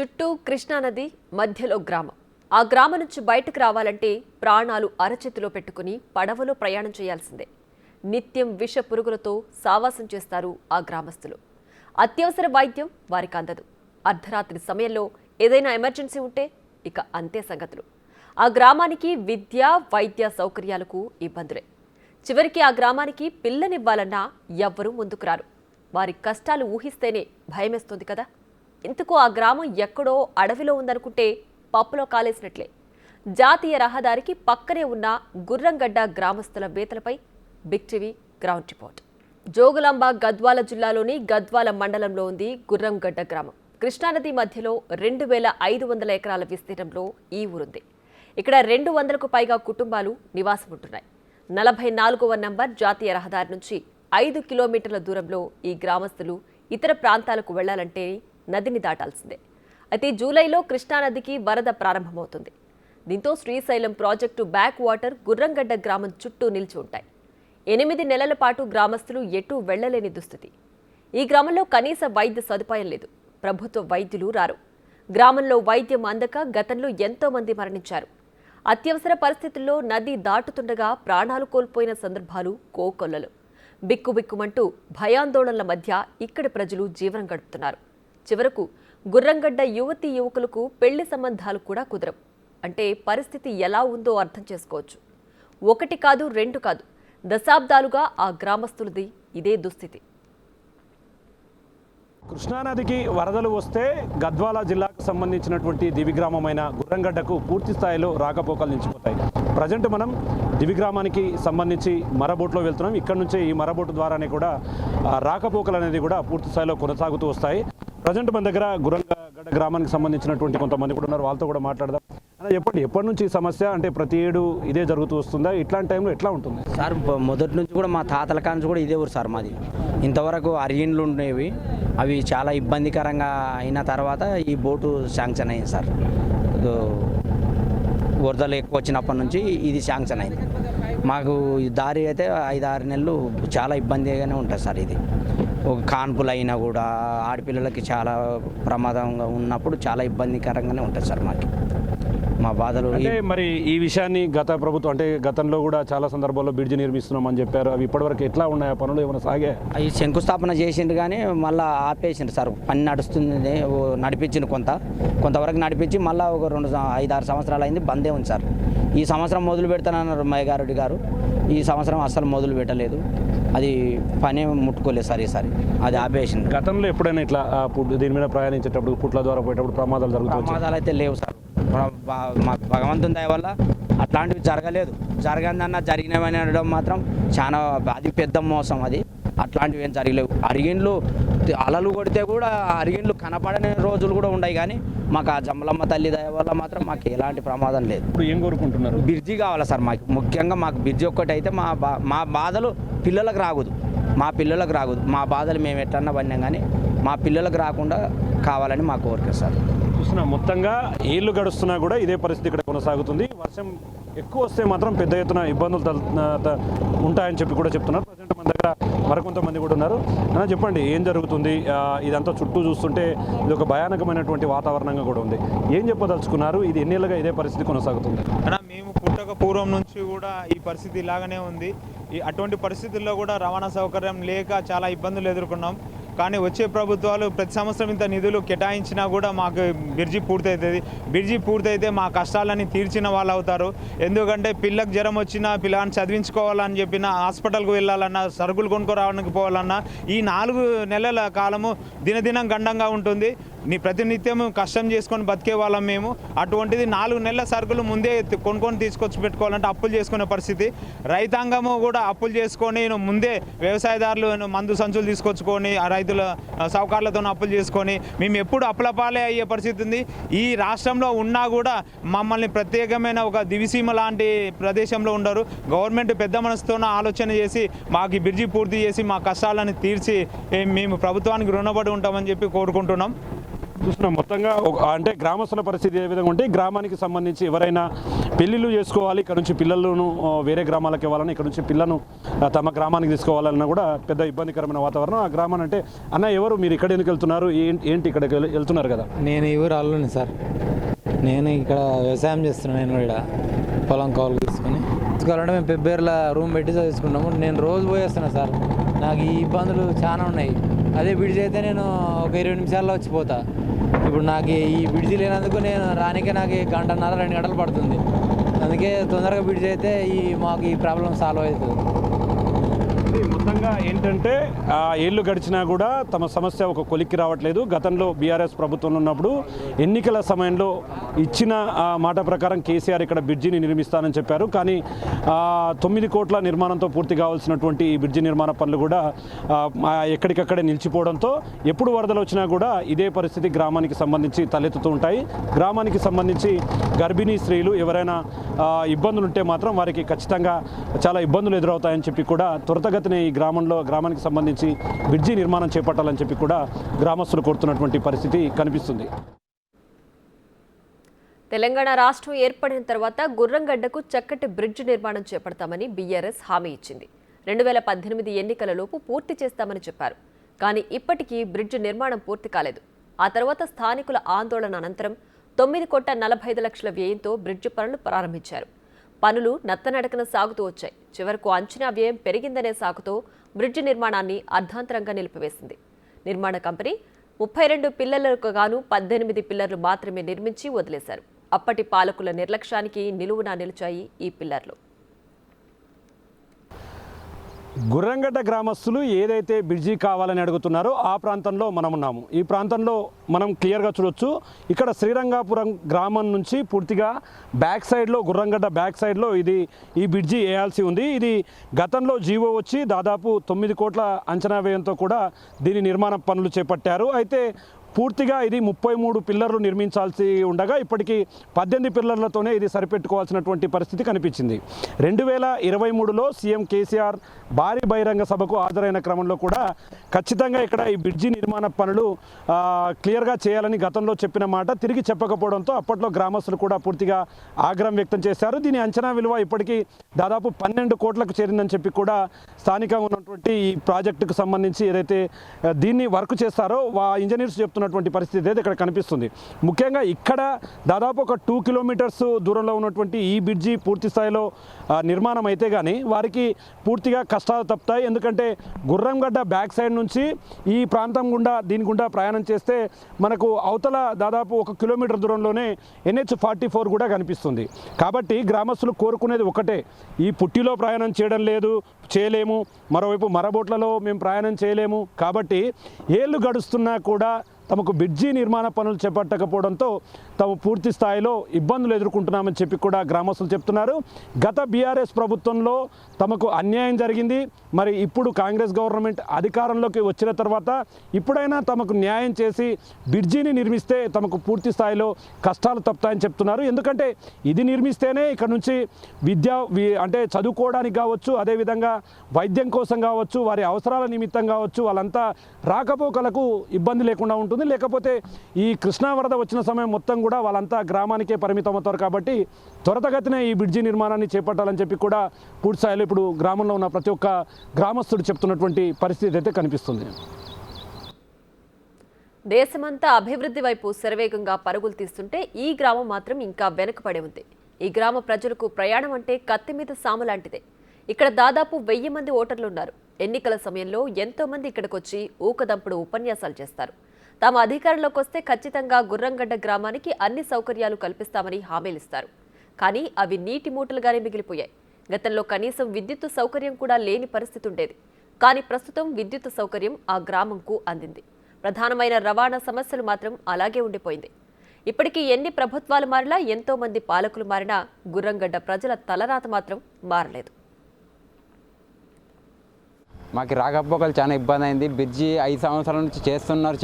చుట్టూ కృష్ణానది, మధ్యలో గ్రామం. ఆ గ్రామం నుంచి బయటకు రావాలంటే ప్రాణాలు అరచేతిలో పెట్టుకుని పడవలో ప్రయాణం చేయాల్సిందే. నిత్యం విష పురుగులతో సావాసం చేస్తారు ఆ గ్రామస్తులు. అత్యవసర వైద్యం వారికి అందదు. అర్ధరాత్రి సమయంలో ఏదైనా ఎమర్జెన్సీ ఉంటే ఇక అంతే సంగతులు. ఆ గ్రామానికి విద్య, వైద్య సౌకర్యాలకు ఇబ్బందులే. చివరికి ఆ గ్రామానికి పిల్లనివ్వాలన్నా ఎవ్వరూ ముందుకు రారు. వారి కష్టాలు ఊహిస్తేనే భయమేస్తుంది కదా. ఇంతకు ఆ గ్రామం ఎక్కడో అడవిలో ఉందనుకుంటే పప్పులో కాలేసినట్లే. జాతీయ రహదారికి పక్కనే ఉన్న గుర్రంగడ్డ గ్రామస్తుల వేతలపై Big TV ground report. Jogulamba Gadwal జిల్లాలోని గద్వాల మండలంలో ఉంది గుర్రంగడ్డ గ్రామం. కృష్ణానది మధ్యలో 2500 ఎకరాల విస్తీర్ణంలో ఈ ఊరుంది. ఇక్కడ 200కు పైగా కుటుంబాలు నివాసం ఉంటున్నాయి. 44వ నంబర్ జాతీయ రహదారి నుంచి 5 కిలోమీటర్ల దూరంలో ఈ గ్రామస్తులు ఇతర ప్రాంతాలకు వెళ్లాలంటే నదిని దాటాల్సిందే. అయితే జూలైలో కృష్ణానదికి వరద ప్రారంభమవుతుంది. దీంతో Srisailam project back water Gurramgadda గ్రామం చుట్టూ నిలిచి ఉంటాయి. 8 నెలల పాటు గ్రామస్తులు ఎటూ వెళ్లలేని దుస్థితి. ఈ గ్రామంలో కనీస వైద్య సదుపాయం లేదు. ప్రభుత్వ వైద్యులు రారు. గ్రామంలో వైద్యం అందక గతంలో ఎంతో మంది మరణించారు. అత్యవసర పరిస్థితుల్లో నది దాటుతుండగా ప్రాణాలు కోల్పోయిన సందర్భాలు కోకొల్లలు. బిక్కుబిక్కుమంటూ భయాందోళనల మధ్య ఇక్కడి ప్రజలు జీవనం గడుపుతున్నారు. చివరకు గుర్రంగడ్డ యువతీ యువకులకు పెళ్లి సంబంధాలు కూడా కుదరవు. అంటే పరిస్థితి ఎలా ఉందో అర్థం చేసుకోవచ్చు. 1 కాదు 2 కాదు, దశాబ్దాలుగా ఆ గ్రామస్తులది ఇదే దుస్థితి. కృష్ణానదికి వరదలు వస్తే గద్వాల జిల్లాకు సంబంధించినటువంటి దివిగ్రామమైన గుర్రంగడ్డకు పూర్తి స్థాయిలో రాకపోకలు నిలిచిపోతాయి. ప్రజెంట్ మనం దివిగ్రామానికి సంబంధించి మరబోట్లో వెళ్తున్నాం. ఇక్కడ నుంచి ఈ మరబోటు ద్వారానే కూడా రాకపోకలు అనేది కూడా పూర్తి స్థాయిలో కొనసాగుతూ వస్తాయి. ప్రజెంట్ మన దగ్గర గుర్రంగడ్డ గ్రామానికి సంబంధించినటువంటి కొంతమంది కూడా ఉన్నారు. వాళ్ళతో కూడా మాట్లాడదాం. అలా చెప్పండి, ఎప్పటి నుంచి ఈ సమస్య? అంటే ప్రతి ఏడు ఇదే జరుగుతూ వస్తుందా? ఇట్లాంటి టైంలో ఎట్లా ఉంటుంది సార్? మొదటి నుంచి కూడా మా తాతల కాంచి కూడా ఇదే ఊరు సార్ మాది. ఇంతవరకు అరిగిండ్లు ఉండేవి, అవి చాలా ఇబ్బందికరంగా అయిన తర్వాత ఈ బోటు శాంక్షన్ అయింది సార్. వరదలు ఎక్కువ వచ్చినప్పటి నుంచి ఇది శాంక్షన్ అయింది. మాకు ఈ దారి అయితే 5-6 నెలలు చాలా ఇబ్బందిగానే ఉంటుంది సార్. ఇది ఒక కాన్పులు అయినా కూడా ఆడపిల్లలకి చాలా ప్రమాదంగా ఉన్నప్పుడు చాలా ఇబ్బందికరంగానే ఉంటుంది సార్ మాకు. మా బాధలు అంటే మరి ఈ విషయాన్ని గత ప్రభుత్వం అంటే గతంలో కూడా చాలా సందర్భాల్లో బ్రిడ్జి నిర్మిస్తున్నామని చెప్పారు. అవి ఇప్పటివరకు ఎట్లా ఉన్నాయి? పనులు ఏమైనా సాగే? అవి శంకుస్థాపన చేసిండు కానీ మళ్ళీ ఆపేసిండు సార్. పని నడుస్తుంది, నడిపించిండు కొంతవరకు నడిపించి మళ్ళీ ఒక 5-6 సంవత్సరాలు అయింది, బందే ఉంది సార్. ఈ సంవత్సరం మొదలు పెడతానన్నారు మయ్యగారెడ్డి గారు. ఈ సంవత్సరం అస్సలు మొదలు పెట్టలేదు. అది పని ముట్టుకోలేదు సార్ ఈసారి, అది ఆపేసింది. గతంలో ఎప్పుడైనా ఇట్లా దీని మీద ప్రయాణించేటప్పుడు పుట్ల ద్వారా పోయేటప్పుడు ప్రమాదాలు జరుగుతాయి? ప్రమాదాలు అయితే లేవు సార్. మాకు భగవంతుని దయ వల్ల అట్లాంటివి జరగలేదు. జరగదన్న జరిగినవని అనడం మాత్రం చాలా అది పెద్ద మోసం. అది అట్లాంటివి ఏం జరగలేవు. అరిగిండ్లు అలలు కొడితే కూడా అరిగిండ్లు కనపడని రోజులు కూడా ఉన్నాయి. కానీ మాకు ఆ జమ్మలమ్మ తల్లి దయ వల్ల మాత్రం మాకు ఎలాంటి ప్రమాదం లేదు. ఇప్పుడు ఏం కోరుకుంటున్నారు? బ్రిడ్జి కావాలా సార్ మాకు. ముఖ్యంగా మాకు బ్రిడ్జి ఒక్కటి అయితే మా బాధలు పిల్లలకు రాకూడదు. మా బాధలు మేము ఎట్లన్నా పడినాం కానీ మా పిల్లలకు రాకుండా కావాలని మా కోరిక సార్. చూస్తున్నా మొత్తంగా ఏళ్ళు గడుస్తున్నా కూడా ఇదే పరిస్థితి ఇక్కడ కొనసాగుతుంది. వర్షం ఎక్కువ వస్తే మాత్రం పెద్ద ఎత్తున ఇబ్బందులు ఉంటాయని చెప్పి కూడా చెప్తున్నారు. ప్రజెంట్ మన దగ్గర మరికొంతమంది కూడా ఉన్నారు. చెప్పండి, ఏం జరుగుతుంది? ఇదంతా చుట్టూ చూస్తుంటే ఇది ఒక భయానకమైనటువంటి వాతావరణంగా కూడా ఉంది. ఏం చెప్పదలుచుకున్నారు? ఇది ఎన్నేళ్ళుగా ఇదే పరిస్థితి కొనసాగుతుంది? మేము పుట్టక పూర్వం నుంచి కూడా ఈ పరిస్థితి ఇలాగనే ఉంది. అటువంటి పరిస్థితుల్లో కూడా రవాణా సౌకర్యం లేక చాలా ఇబ్బందులు ఎదుర్కొన్నాం. కానీ వచ్చే ప్రభుత్వాలు ప్రతి సంవత్సరం ఇంత నిధులు కేటాయించినా కూడా మాకు బ్రిడ్జి పూర్తవుతుంది. బ్రిడ్జి పూర్తయితే మా కష్టాలని తీర్చిన వాళ్ళు అవుతారు. ఎందుకంటే పిల్లకు జ్వరం వచ్చినా, పిల్లని చదివించుకోవాలని చెప్పినా, హాస్పిటల్కి వెళ్ళాలన్నా, సరుకులు కొనుక్కోరావడానికి పోవాలన్నా ఈ 4 నెలల కాలము దినదినం గండంగా ఉంటుంది. ప్రతినిత్యం కష్టం చేసుకొని బతికే వాళ్ళం మేము. అటువంటిది 4 నెలల సరుకులు ముందే కొనుక్కొని తీసుకొచ్చి పెట్టుకోవాలంటే అప్పులు చేసుకునే పరిస్థితి. రైతాంగము కూడా అప్పులు చేసుకొని ముందే వ్యవసాయదారులు మందు సంచులు తీసుకొచ్చుకొని ఆ రైతుల సౌకర్యాలతో అప్పులు చేసుకొని మేము ఎప్పుడు అప్పులపాలే అయ్యే పరిస్థితి ఉంది. ఈ రాష్ట్రంలో ఉన్నా కూడా మమ్మల్ని ప్రత్యేకమైన ఒక దివిసీమ లాంటి ప్రదేశంలో ఉండరు. గవర్నమెంట్ పెద్ద మనసుతో ఆలోచన చేసి మాకు ఈ బ్రిడ్జి పూర్తి చేసి మా కష్టాలను తీర్చి మేము ప్రభుత్వానికి రుణపడి ఉంటామని చెప్పి కోరుకుంటున్నాం. చూస్తున్నాం మొత్తంగా అంటే గ్రామస్తుల పరిస్థితి ఏ విధంగా ఉంటే గ్రామానికి సంబంధించి ఎవరైనా పెళ్ళిళ్ళు చేసుకోవాలి, ఇక్కడ నుంచి పిల్లలను వేరే గ్రామాలకు ఇవ్వాలని, ఇక్కడ నుంచి పిల్లను తమ గ్రామానికి తీసుకోవాలన్నా కూడా పెద్ద ఇబ్బందికరమైన వాతావరణం. ఆ గ్రామాన్ని అంటే అన్న ఎవరు మీరు ఇక్కడ ఎందుకు వెళ్తున్నారు, ఏంటి ఇక్కడికి వెళ్తున్నారు కదా? నేను ఈ ఊరు అల్లుని సార్. నేను ఇక్కడ వ్యవసాయం చేస్తున్నాను. నేను ఇక్కడ పొలం కౌలు తీసుకొని తీసుకోవాలంటే మేము పెబ్బేర్ల రూమ్ పెట్టి చదువుకుంటాము. నేను రోజు పోయేస్తున్నాను సార్. నాకు ఈ ఇబ్బందులు చాలా ఉన్నాయి. అదే బ్రిడ్జ్ అయితే నేను ఒక 20 నిమిషాల్లో వచ్చిపోతా. ఇప్పుడు నాకు ఈ బ్రిడ్జ్ లేనందుకు నేను రానికే నాకు 1.5-2 గంటలు పడుతుంది. అందుకే తొందరగా బ్రిడ్జ్ అయితే మాకు ఈ ప్రాబ్లం సాల్వ్ అవుతుంది. మొత్తంగా ఏంటంటే ఏళ్ళు గడిచినా కూడా తమ సమస్య ఒక కొలిక్కి రావట్లేదు. గతంలో బీఆర్ఎస్ ప్రభుత్వంలో ఉన్నప్పుడు ఎన్నికల సమయంలో ఇచ్చిన మాట ప్రకారం కేసీఆర్ ఇక్కడ బ్రిడ్జిని నిర్మిస్తానని చెప్పారు. కానీ 9 కోట్ల నిర్మాణంతో పూర్తి కావాల్సినటువంటి ఈ బ్రిడ్జి నిర్మాణ పనులు కూడా ఎక్కడికక్కడే నిలిచిపోవడంతో ఎప్పుడు వరదలు వచ్చినా కూడా ఇదే పరిస్థితి గ్రామానికి సంబంధించి తలెత్తుతూ ఉంటాయి. గ్రామానికి సంబంధించి గర్భిణీ స్త్రీలు ఎవరైనా ఇబ్బందులు ఉంటే మాత్రం వారికి ఖచ్చితంగా చాలా ఇబ్బందులు ఎదురవుతాయని చెప్పి కూడా త్వరితగతిన ఈ గ్రామానికి సంబంధించి బ్రిడ్జి నిర్మాణం చేపట్టాలని చెప్పి కూడా గ్రామస్తులు కోరుతున్నటువంటి పరిస్థితి కనిపిస్తుంది. తెలంగాణ రాష్ట్రం ఏర్పడిన తర్వాత గుర్రంగడ్డకు చక్కటి బ్రిడ్జ్ నిర్మాణం చేపడతామని బీఆర్ఎస్ హామీ ఇచ్చింది. 2018 ఎన్నికలలోపు పూర్తి చేస్తామని చెప్పారు. కానీ ఇప్పటికీ బ్రిడ్జ్ నిర్మాణం పూర్తి కాలేదు. ఆ తర్వాత స్థానికుల ఆందోళన అనంతరం 9,45 లక్షల వ్యయంతో బ్రిడ్జ్ పనులు ప్రారంభించారు. పనులు నత్తనడకన సాగుతూ వచ్చాయి. చివరకు అంచనా వ్యయం పెరిగిందనే సాకుతో బ్రిడ్జ్ నిర్మాణాన్ని అర్ధాంతరంగా నిలిపివేసింది. నిర్మాణ కంపెనీ 32 పిల్లర్లకు గాను 18 పిల్లర్లు మాత్రమే నిర్మించి వదిలేశారు. అప్పటి పాలకుల నిర్లక్ష్యానికి నిలువునా నిలిచాయి ఈ పిల్లర్లు. గుర్రంగడ్డ గ్రామస్తులు ఏదైతే బ్రిడ్జి కావాలని అడుగుతున్నారో ఆ ప్రాంతంలో మనం ఉన్నాము. ఈ ప్రాంతంలో మనం క్లియర్గా చూడొచ్చు. ఇక్కడ శ్రీరంగాపురం గ్రామం నుంచి పూర్తిగా బ్యాక్ సైడ్లో గుర్రంగడ్డ బ్యాక్ సైడ్లో ఈ బ్రిడ్జి వేయాల్సి ఉంది. ఇది గతంలో జీవో వచ్చి దాదాపు 9 కోట్ల అంచనా వ్యయంతో కూడా దీని నిర్మాణ పనులు చేపట్టారు. అయితే పూర్తిగా ఇది 33 పిల్లర్లు నిర్మించాల్సి ఉండగా ఇప్పటికీ 18 పిల్లర్లతోనే ఇది సరిపెట్టుకోవాల్సినటువంటి పరిస్థితి కనిపించింది. 2023లో సీఎం కేసీఆర్ భారీ బహిరంగ సభకు హాజరైన క్రమంలో కూడా ఖచ్చితంగా ఇక్కడ ఈ బ్రిడ్జి నిర్మాణ పనులు క్లియర్గా చేయాలని గతంలో చెప్పిన మాట తిరిగి చెప్పకపోవడంతో అప్పట్లో గ్రామస్తులు కూడా పూర్తిగా ఆగ్రహం వ్యక్తం చేశారు. దీని అంచనా విలువ ఇప్పటికీ దాదాపు 12 కోట్లకు చేరిందని చెప్పి కూడా స్థానికంగా ఉన్నటువంటి ఈ ప్రాజెక్టుకు సంబంధించి ఏదైతే దీన్ని వర్క్ చేస్తారో ఇంజనీర్స్ చెప్తున్నటువంటి పరిస్థితి అయితే ఇక్కడ కనిపిస్తుంది. ముఖ్యంగా ఇక్కడ దాదాపు ఒక 2 కిలోమీటర్స్ దూరంలో ఉన్నటువంటి ఈ బ్రిడ్జి పూర్తి స్థాయిలో నిర్మాణం అయితే కానీ వారికి పూర్తిగా కష్టాలు తప్పుతాయి. ఎందుకంటే గుర్రంగడ్డ బ్యాక్ సైడ్ నుంచి ఈ ప్రాంతం గుండా దీని గుండా ప్రయాణం చేస్తే మనకు అవతల దాదాపు 1 కిలోమీటర్ దూరంలోనే NH-44 కూడా కనిపిస్తుంది. కాబట్టి గ్రామస్తులు కోరుకునేది ఒకటే, ఈ పుట్టిలో ప్రయాణం చేయలేము, మరోవైపు మరబోట్లలో మేము ప్రయాణం చేయలేము. కాబట్టి ఏళ్ళు గడుస్తున్నా కూడా తమకు బ్రిడ్జి నిర్మాణ పనులు చేపట్టకపోవడంతో తాము పూర్తి స్థాయిలో ఇబ్బందులు ఎదుర్కొంటున్నామని చెప్పి కూడా గ్రామస్తులు చెప్తున్నారు. గత బీఆర్ఎస్ ప్రభుత్వంలో తమకు అన్యాయం జరిగింది. మరి ఇప్పుడు కాంగ్రెస్ గవర్నమెంట్ అధికారంలోకి వచ్చిన తర్వాత ఇప్పుడైనా తమకు న్యాయం చేసి బ్రిడ్జిని నిర్మిస్తే తమకు పూర్తి స్థాయిలో కష్టాలు తప్పుతాయని చెప్తున్నారు. ఎందుకంటే ఇది నిర్మిస్తేనే ఇక్కడ నుంచి అంటే చదువుకోవడానికి కావచ్చు, అదేవిధంగా వైద్యం కోసం కావచ్చు, వారి అవసరాల నిమిత్తం కావచ్చు, వాళ్ళంతా రాకపోకలకు ఇబ్బంది లేకుండా ఉంటుంది. లేకపోతే ఈ కృష్ణా వరద వచ్చిన సమయం మొత్తం కూడా వాళ్ళంతా గ్రామానికే పరిమితం అవుతారు. కాబట్టి త్వరితగతిన ఈ బ్రిడ్జి నిర్మాణాన్ని చేపట్టాలని చెప్పి కూడా పూర్తి స్థాయిలో ఇప్పుడు గ్రామంలో ఉన్న ప్రతి ఒక్క గ్రామస్తుడు చెప్తున్నటువంటి పరిస్థితి అయితే కనిపిస్తుంది. దేశమంతా అభివృద్ధి వైపు శరవేగంగా పరుగులు తీస్తుంటే ఈ గ్రామం మాత్రం ఇంకా వెనుకబడి ఉంది. ఈ గ్రామ ప్రజలకు ప్రయాణం అంటే కత్తి మీద సాము లాంటిదే. ఇక్కడ దాదాపు 1000 మంది ఓటర్లు ఉన్నారు. ఎన్నికల సమయంలో ఎంతో మంది ఇక్కడికి వచ్చి ఊకదంపుడు ఉపన్యాసాలు చేస్తారు. తాము అధికారంలోకి వస్తే ఖచ్చితంగా గుర్రంగడ్డ గ్రామానికి అన్ని సౌకర్యాలు కల్పిస్తామని హామీలిస్తారు. కానీ అవి నీటి మూటలుగానే మిగిలిపోయాయి. గతంలో కనీసం విద్యుత్ సౌకర్యం కూడా లేని పరిస్థితి ఉండేది. కానీ ప్రస్తుతం విద్యుత్ సౌకర్యం ఆ గ్రామంకు అందింది. ప్రధానమైన రవాణా సమస్యలు మాత్రం అలాగే ఉండిపోయింది. ఇప్పటికీ ఎన్ని ప్రభుత్వాలు మారినా, ఎంతో మంది పాలకులు మారినా గుర్రంగడ్డ ప్రజల తలరాత మాత్రం మారలేదు. మాకు రాకపోకలు చాలా ఇబ్బంది అయింది. బ్రిడ్జి 5 సంవత్సరాల నుంచి చేస్తున్నారు.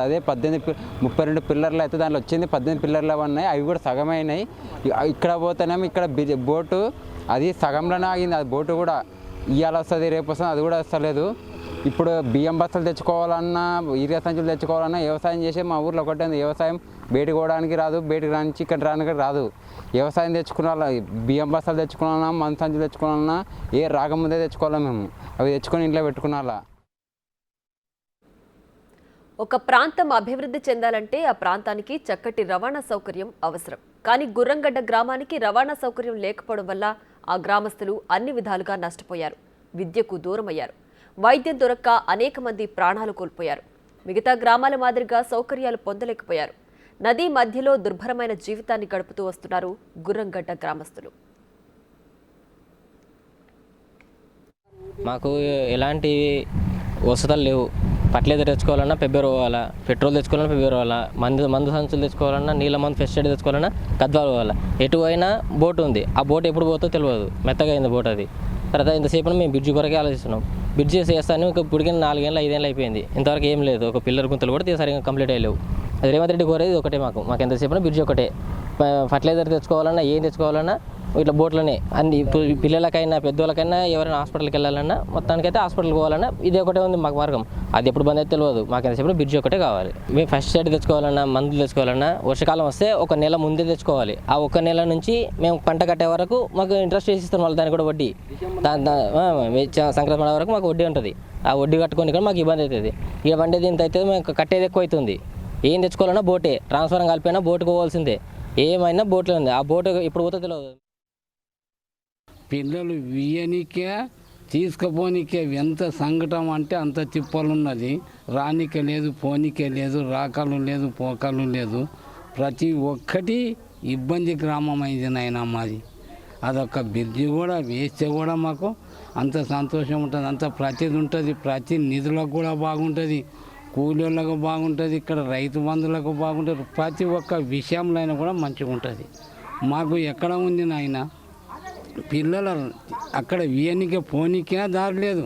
అదే 32 పిల్లర్లు అయితే దాంట్లో వచ్చింది 18 పిల్లర్లు ఉన్నాయి. అవి కూడా సగమైనాయి. ఇక్కడ పోతేనేమో ఇక్కడ బోటు అది సగంలోనే ఆగింది. అది బోటు కూడా ఇవాళ వస్తుంది రేపు వస్తుంది, అది కూడా వస్తలేదు. ఇప్పుడు బియ్యం బస్తాలు తెచ్చుకోవాలన్నా యూరియా సంచులు తెచ్చుకోవాలన్నా వ్యవసాయం చేసే మా ఊర్లో ఒకటే ఉంది. వ్యవసాయం బయటకు పోవడానికి రాదు, బయటకు రానికి ఇక్కడ రానికి రాదు. వ్యవసాయం తెచ్చుకున్న బియ్యం బస్తాలు తెచ్చుకోవాలన్నా మందు సంచులు తెచ్చుకోవాలన్నా ఏ రాకముందే తెచ్చుకోవాలి మేము. అవి తెచ్చుకొని ఇంట్లో పెట్టుకున్నాలా. ఒక ప్రాంతం అభివృద్ధి చెందాలంటే ఆ ప్రాంతానికి చక్కటి రవాణా సౌకర్యం అవసరం. కానీ గుర్రంగడ్డ గ్రామానికి రవాణా సౌకర్యం లేకపోవడం వల్ల ఆ గ్రామస్తులు అన్ని విధాలుగా నష్టపోయారు. విద్యకు దూరమయ్యారు. వైద్యం దొరక్క అనేక మంది ప్రాణాలు కోల్పోయారు. మిగతా గ్రామాల మాదిరిగా సౌకర్యాలు పొందలేకపోయారు. నదీ మధ్యలో దుర్భరమైన జీవితాన్ని గడుపుతూ వస్తున్నారు గుర్రంగడ్డ గ్రామస్తులు. మాకు ఎలాంటి వసతులు లేవు. ఫర్టిలైజర్ తెచ్చుకోవాలన్నా ఫిబ్రవరి పోవాలా, పెట్రోల్ తెచ్చుకోవాలన్నా ఫిబ్రవరి పోవాలా, మందు సంచులు తెచ్చుకోవాలన్నా నీళ్ళ మందు ఫెస్ట్ ఎయిడ్ తెచ్చుకోవాలన్నా గద్వాల పోవాలా. ఎటు అయినా బోటు ఉంది. ఆ బోట్ ఎప్పుడు పోతో తెలియదు. మెత్తగా అయింది బోట్ అది. తర్వాత ఇంతసేపు మేము బ్రిడ్జి కొరకే ఆలోచిస్తున్నాం. బ్రిడ్జి చేస్తాను ఇంకా ఇప్పటికీ 4 ఏళ్ళు 5 ఏళ్ళు అయిపోయింది. ఇంతవరకు ఏం లేదు. ఒక పిల్లర్ గుంతలు కూడా సరిగ్గా కంప్లీట్ అయ్యలేవు. అది రేవంత్ రెడ్డి కోరేది ఒకటే మాకు ఎంతసేపు బ్రిడ్జి ఒకటే. ఫర్టిలైజర్ తెచ్చుకోవాలన్నా ఏం తెచ్చుకోవాలన్నా ఇట్లా బోట్లోనే అన్ని పిల్లలకైనా పెద్దోళ్ళకైనా ఎవరైనా హాస్పిటల్కి వెళ్ళాలన్నా మొత్తానికైతే హాస్పిటల్కి పోవాలన్నా ఇది ఒకటే ఉంది మాకు మార్గం. అది ఎప్పుడు బంద్ అయితే తెలియదు. మాకు ఎంతసేపు బ్రిడ్జి ఒకటే కావాలి. మేము ఫస్ట్ సైడ్ తెచ్చుకోవాలన్నా మందులు తెచ్చుకోవాలన్నా వర్షాకాలం వస్తే 1 నెల ముందే తెచ్చుకోవాలి. ఆ 1 నెల నుంచి మేము పంట కట్టే వరకు మాకు ఇంట్రెస్ట్ వేసి ఇస్తాం. వాళ్ళు దానికి కూడా వడ్డీ సంక్రాంతి వరకు మాకు వడ్డీ ఉంటుంది. ఆ వడ్డీ కట్టుకొని కూడా మాకు ఇబ్బంది అవుతుంది. ఇక వండేది ఇంత అయితే మేము కట్టేది ఎక్కువ అవుతుంది. ఏం తెచ్చుకోవాలన్నా బోటే, ట్రాన్స్ఫర్ కలిపినా బోటుకు పోవాల్సిందే. ఏమైనా బోట్లో ఉంది. ఆ బోటు ఇప్పుడు పోతే తెలియదు. పిల్లలు వియ్యనికే తీసుకుపోనికే ఎంత సంకటం అంటే అంత తిప్పలున్నది. రానికే లేదు, పోనీకే లేదు, రాకలు లేదు, పోకలు లేదు. ప్రతి ఒక్కటి ఇబ్బంది గ్రామం అయింది నాయన మాది. అదొక బ్రిడ్జి కూడా వేస్తే కూడా మాకు అంత సంతోషం ఉంటుంది. అంత ప్రతిది ఉంటుంది. ప్రతి నిధులకు కూడా బాగుంటుంది, కూలీలకు బాగుంటుంది, ఇక్కడ రైతు బంధువులకు బాగుంటుంది. ప్రతి ఒక్క విషయంలో అయినా కూడా మంచిగా ఉంటుంది. మాకు ఎక్కడ ఉంది నాయన పిల్లలు అక్కడ వియనికే పోనీకే దారి లేదు,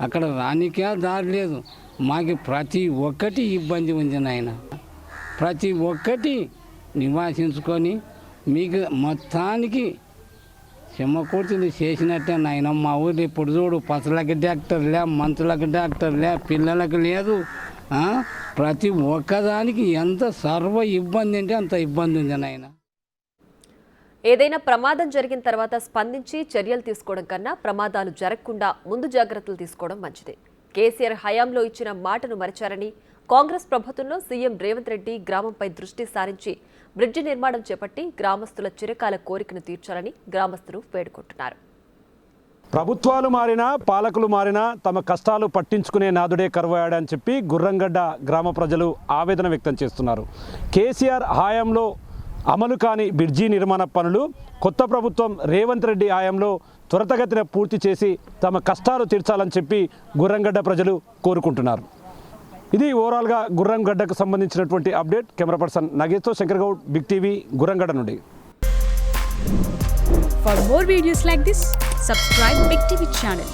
అక్కడ రానికే దారి లేదు. మాకు ప్రతి ఒక్కటి ఇబ్బంది ఉంది నాయన. ప్రతి ఒక్కటి నివాసించుకొని మీకు మొత్తానికి చెమ్మకూర్చుంది చేసినట్టే నాయన. మా ఊరు ఇప్పుడు చూడు పసలకి డాక్టర్లే, మంతులకు డాక్టర్లే, పిల్లలకు లేదు. ప్రతి ఒక్కదానికి ఎంత సర్వ ఇబ్బంది అంటే అంత ఇబ్బంది ఉంది నాయన. ఏదైనా ప్రమాదం జరిగిన తర్వాత స్పందించి చర్యలు తీసుకోవడం కన్నా ప్రమాదాలు జరగకుండా ముందు జాగ్రత్తలు తీసుకోవడం మంచిది. కేసీఆర్ హయాంలో ఇచ్చిన మాటను మరిచారని, కాంగ్రెస్ ప్రభుత్వంలో సీఎం రేవంత్ రెడ్డి గ్రామంపై దృష్టి సారించి బ్రిడ్జి నిర్మాణం చేపట్టి గ్రామస్తుల చిరకాల కోరికను తీర్చాలని గ్రామస్తులు వేడుకుంటున్నారు. ప్రభుత్వాలు మారినా పాలకులు మారినా తమ కష్టాలు పట్టించుకునే నాదుడే కరువయ్యాడని చెప్పి గుర్రంగడ్డ గ్రామ ప్రజలు ఆవేదన వ్యక్తం చేస్తున్నారు. కేసీఆర్ హయాంలో అమలు కాని బ్రిడ్జి నిర్మాణ పనులు కొత్త ప్రభుత్వం రేవంత్ రెడ్డి హయాంలో త్వరితగతిన పూర్తి చేసి తమ కష్టాలు తీర్చాలని చెప్పి గుర్రంగడ్డ ప్రజలు కోరుకుంటున్నారు. ఇది ఓవరాల్గా గుర్రంగడ్డకు సంబంధించినటువంటి అప్డేట్. కెమెరా పర్సన్ నగేష్తో శంకర్ గౌడ్, బిగ్ టీవీ, గుర్రంగడ్డ నుండి. For more videos like this, subscribe Big TV channel.